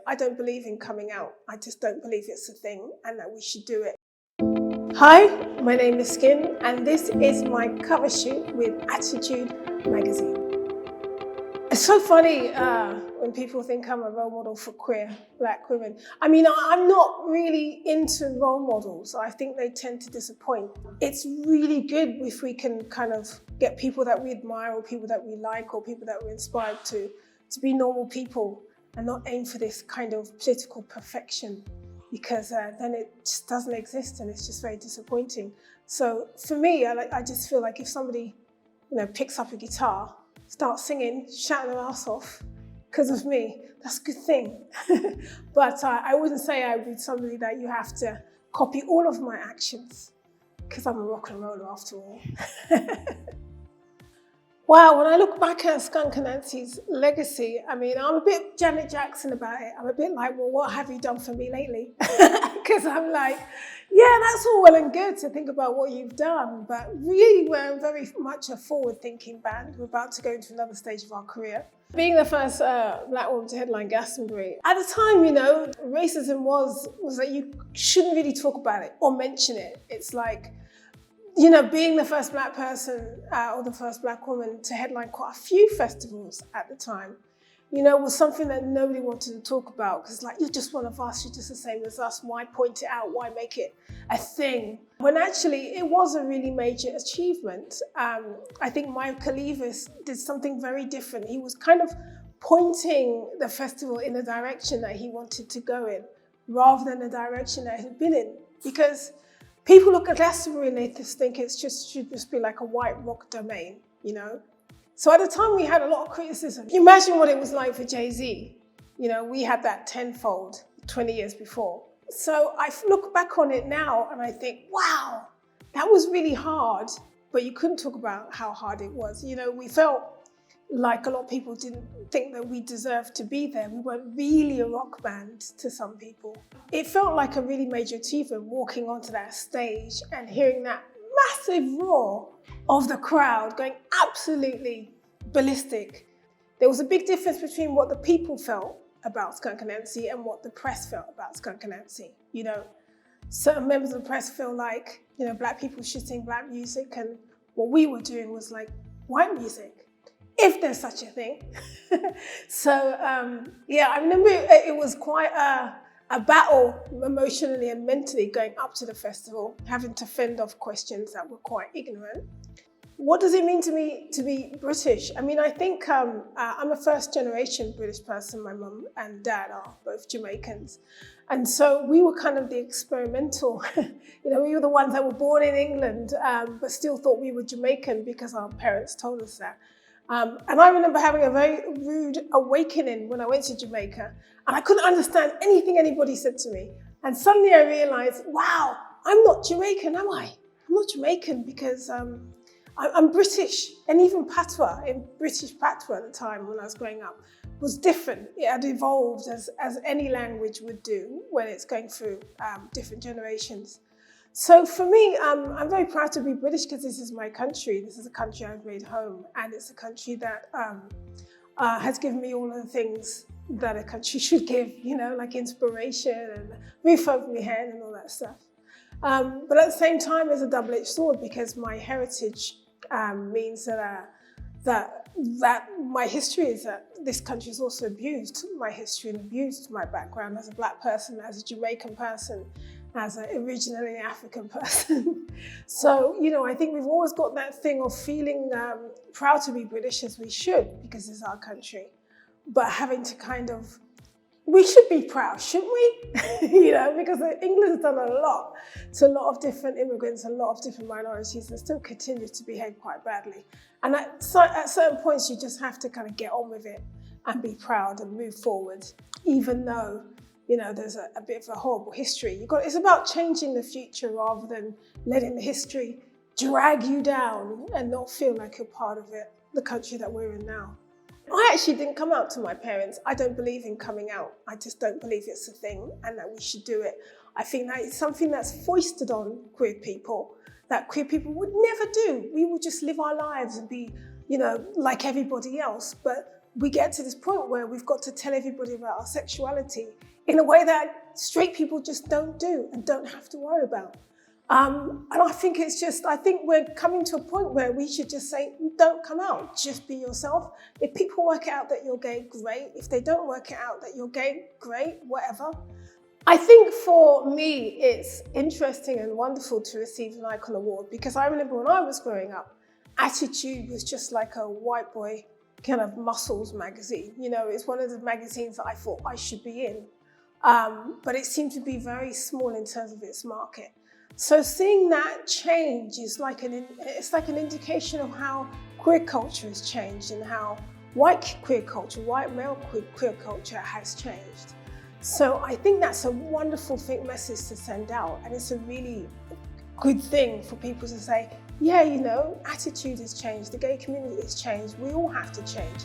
I don't believe in coming out. I just don't believe it's a thing and that we should do it. Hi, my name is Skin, and this is my cover shoot with Attitude magazine. It's so funny when people think I'm a role model for queer black women. I mean, I'm not really into role models. I think they tend to disappoint. It's really good if we can kind of get people that we admire or people that we like or people that we're inspired to be normal people and not aim for this kind of political perfection, because then it just doesn't exist and it's just very disappointing. So for me, I just feel like if somebody, picks up a guitar, starts singing, shouting their ass off because of me, that's a good thing. But I wouldn't say I would be somebody that you have to copy all of my actions, because I'm a rock and roller after all. Wow, when I look back at Skunk Anansie's legacy, I mean, I'm a bit Janet Jackson about it. I'm a bit like, well, what have you done for me lately? Because I'm like, yeah, that's all well and good to think about what you've done, but really we're very much a forward-thinking band. We're about to go into another stage of our career. Being the first black woman to headline Glastonbury, at the time, racism was that you shouldn't really talk about it or mention it. It's like, being the first black person or the first black woman to headline quite a few festivals at the time, was something that nobody wanted to talk about, because you're just one of us, you're just the same as us, why point it out, why make it a thing? When actually it was a really major achievement. I think Mike Kalivis did something very different. He was kind of pointing the festival in the direction that he wanted to go in, rather than the direction that it had been in, because people look at Glastonbury and they just think it should just be like a white rock domain, So at the time we had a lot of criticism. Imagine what it was like for Jay-Z. We had that tenfold 20 years before. So I look back on it now and I think, wow, that was really hard, but you couldn't talk about how hard it was. We felt like a lot of people didn't think that we deserved to be there. We weren't really a rock band to some people. It felt like a really major achievement walking onto that stage and hearing that massive roar of the crowd going absolutely ballistic. There was a big difference between what the people felt about Skunk Anansie and what the press felt about Skunk Anansie. Certain members of the press feel like, black people should sing black music, and what we were doing was like white music, if there's such a thing. So, I remember it was quite a battle emotionally and mentally going up to the festival, having to fend off questions that were quite ignorant. What does it mean to me to be British? I mean, I think I'm a first generation British person. My mum and dad are both Jamaicans. And so we were kind of the experimental, we were the ones that were born in England, but still thought we were Jamaican because our parents told us that. And I remember having a very rude awakening when I went to Jamaica, and I couldn't understand anything anybody said to me. And suddenly I realized, wow, I'm not Jamaican, am I? I'm not Jamaican because I'm British. And even patois, in British patois at the time when I was growing up, was different. It had evolved as any language would do when it's going through different generations. So for me, I'm very proud to be British because this is my country. This is a country I've made home, and it's a country that has given me all of the things that a country should give, like inspiration and roof over my head and all that stuff. But at the same time, it's a double-edged sword, because my heritage means that my history is that this country has also abused my history and abused my background as a black person, as a Jamaican person, as an originally African person. So, I think we've always got that thing of feeling proud to be British, as we should, because it's our country, but having to we should be proud, shouldn't we? Because England has done a lot to a lot of different immigrants, a lot of different minorities, and still continues to behave quite badly. And at certain points, you just have to kind of get on with it and be proud and move forward, even though there's a bit of a horrible history. It's about changing the future rather than letting the history drag you down and not feel like you're part of it, the country that we're in now. I actually didn't come out to my parents. I don't believe in coming out. I just don't believe it's a thing and that we should do it. I think that it's something that's foisted on queer people that queer people would never do. We would just live our lives and be, like everybody else. But we get to this point where we've got to tell everybody about our sexuality in a way that straight people just don't do and don't have to worry about. And I think I think we're coming to a point where we should just say, don't come out, just be yourself. If people work it out that you're gay, great. If they don't work it out that you're gay, great, whatever. I think for me, it's interesting and wonderful to receive an Icon Award, because I remember when I was growing up, Attitude was just like a white boy kind of muscles magazine. You know, it's one of the magazines that I thought I should be in. But it seemed to be very small in terms of its market. So seeing that change is like it's like an indication of how queer culture has changed and how white male queer culture has changed. So I think that's a wonderful message to send out, and it's a really good thing for people to say, yeah, you know, attitude has changed, the gay community has changed, we all have to change.